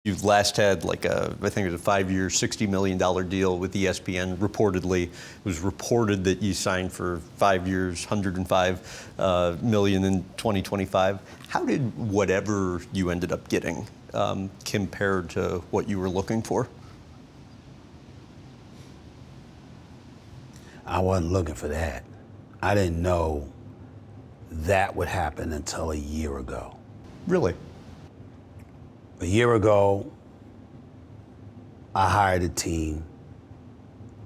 You've last had I think it was a 5-year, $60 million deal with ESPN, reportedly. It was reported that you signed for 5 years, $105 million in 2025. How did whatever you ended up getting compare to what you were looking for? I wasn't looking for that. I didn't know that would happen until a year ago. Really? A year ago, I hired a team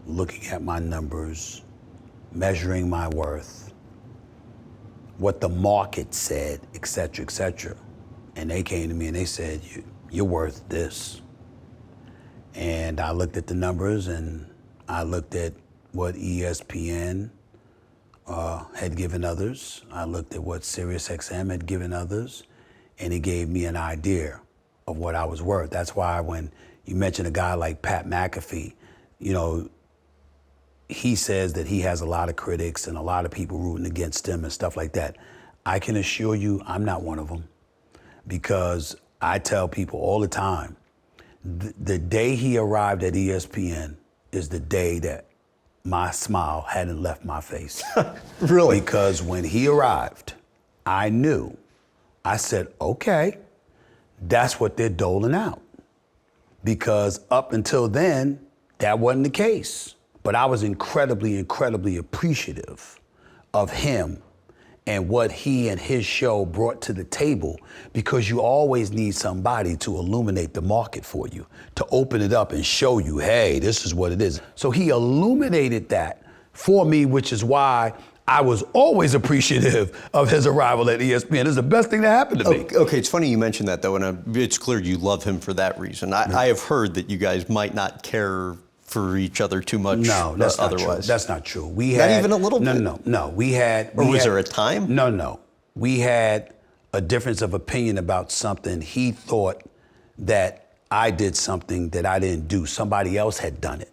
looking at my numbers, measuring my worth, what the market said, et cetera, et cetera. And they came to me and they said, you're worth this. And I looked at the numbers and I looked at what ESPN had given others. I looked at what SiriusXM had given others, and it gave me an idea of what I was worth. That's why when you mention a guy like Pat McAfee, he says that he has a lot of critics and a lot of people rooting against him and stuff like that. I can assure you I'm not one of them, because I tell people all the time, the day he arrived at ESPN is the day that my smile hadn't left my face. Really? Because when he arrived, I knew. I said, okay, that's what they're doling out. Because up until then, that wasn't the case. But I was incredibly, incredibly appreciative of him and what he and his show brought to the table, because you always need somebody to illuminate the market for you, to open it up and show you, hey, this is what it is. So he illuminated that for me, which is why I was always appreciative of his arrival at ESPN. It's the best thing that happened to me. Okay, it's funny you mentioned that, though, and it's clear you love him for that reason. I have heard that you guys might not care for each other too much. No, that's not otherwise. true. That's not true. Not even a little bit? No. Was there a time? No. We had a difference of opinion about something. He thought that I did something that I didn't do. Somebody else had done it.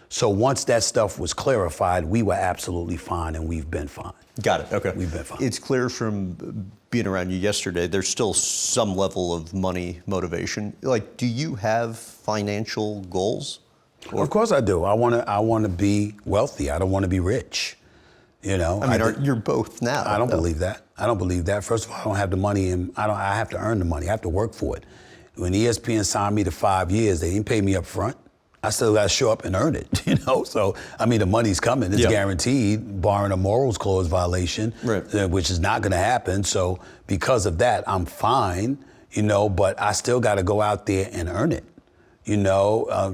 So once that stuff was clarified, we were absolutely fine, and we've been fine. Got it, okay. We've been fine. It's clear from being around you yesterday, there's still some level of money motivation. Do you have financial goals? Of course I do. I want to be wealthy. I don't want to be rich. You're both now. I don't believe that. I don't believe that. First of all, I don't have the money, and I have to earn the money. I have to work for it. When ESPN signed me to 5 years, they didn't pay me up front. I still got to show up and earn it, So, the money's coming. It's guaranteed, barring a morals clause violation, right. Which is not going to happen. So because of that, I'm fine, but I still got to go out there and earn it.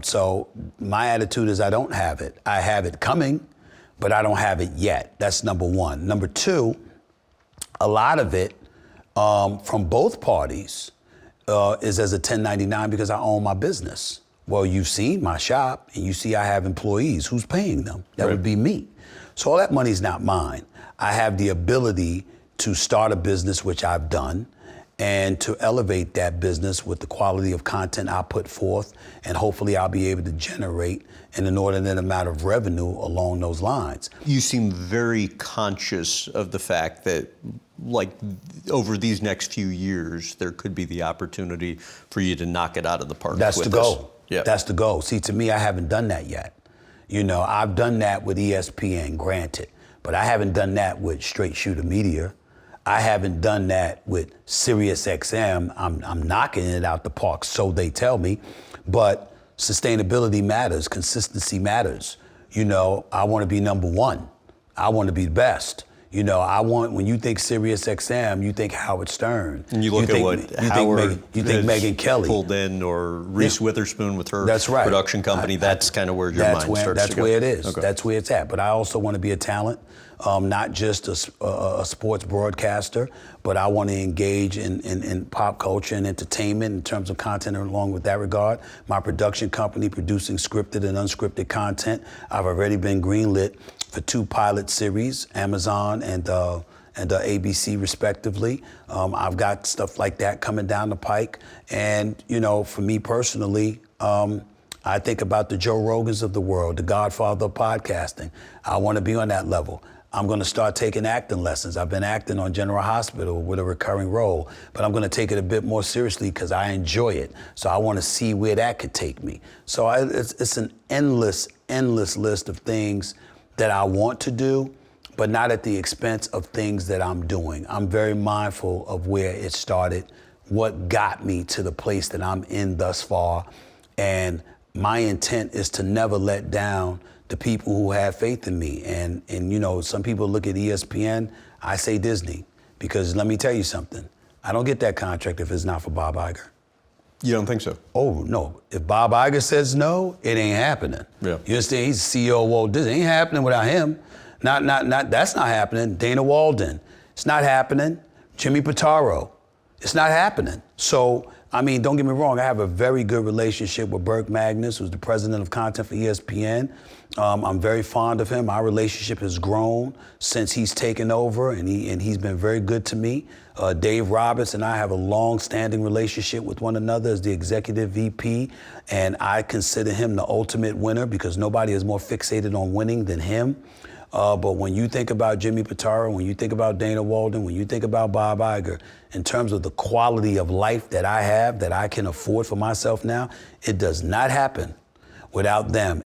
So my attitude is I don't have it. I have it coming, but I don't have it yet. That's number one. Number two, a lot of it from both parties is as a 1099 because I own my business. Well, you've seen my shop and you see I have employees. Who's paying them? That would be me. So all that money's not mine. I have the ability to start a business, which I've done, and to elevate that business with the quality of content I put forth, and hopefully I'll be able to generate an inordinate amount of revenue along those lines. You seem very conscious of the fact that, over these next few years, there could be the opportunity for you to knock it out of the park. That's the goal. Yeah. That's the goal. See, to me, I haven't done that yet. I've done that with ESPN, granted, but I haven't done that with Straight Shooter Media. I haven't done that with SiriusXM. I'm knocking it out the park, so they tell me. But sustainability matters. Consistency matters. I want to be number one. I want to be the best. When you think SiriusXM, you think Howard Stern. And you look at what Howard you think Megyn Kelly pulled in, or Reese Witherspoon with her that's right. production company. That's kind of where your mind starts to go. That's where it is. Okay. That's where it's at. But I also want to be a talent, not just a sports broadcaster, but I want to engage in pop culture and entertainment in terms of content along with that regard. My production company producing scripted and unscripted content. I've already been greenlit for 2 pilot series, Amazon and ABC respectively. I've got stuff like that coming down the pike. And, for me personally, I think about the Joe Rogans of the world, the godfather of podcasting. I want to be on that level. I'm going to start taking acting lessons. I've been acting on General Hospital with a recurring role, but I'm going to take it a bit more seriously because I enjoy it. So I want to see where that could take me. So it's an endless list of things that I want to do, but not at the expense of things that I'm doing. I'm very mindful of where it started, what got me to the place that I'm in thus far, and my intent is to never let down the people who have faith in me. And you know, some people look at ESPN, I say Disney, because let me tell you something. I don't get that contract if it's not for Bob Iger. You don't think so? Oh, no. If Bob Iger says no, it ain't happening. Yeah. You understand? He's the CEO of Walt Disney. It ain't happening without him. That's not happening. Dana Walden. It's not happening. Jimmy Pitaro. It's not happening. So, I mean, don't get me wrong. I have a very good relationship with Burke Magnus, who's the president of content for ESPN. I'm very fond of him. Our relationship has grown since he's taken over, and he's been very good to me. Dave Roberts and I have a long-standing relationship with one another as the executive VP, and I consider him the ultimate winner because nobody is more fixated on winning than him. But when you think about Jimmy Pitaro, when you think about Dana Walden, when you think about Bob Iger, in terms of the quality of life that I have, that I can afford for myself now, it does not happen without them.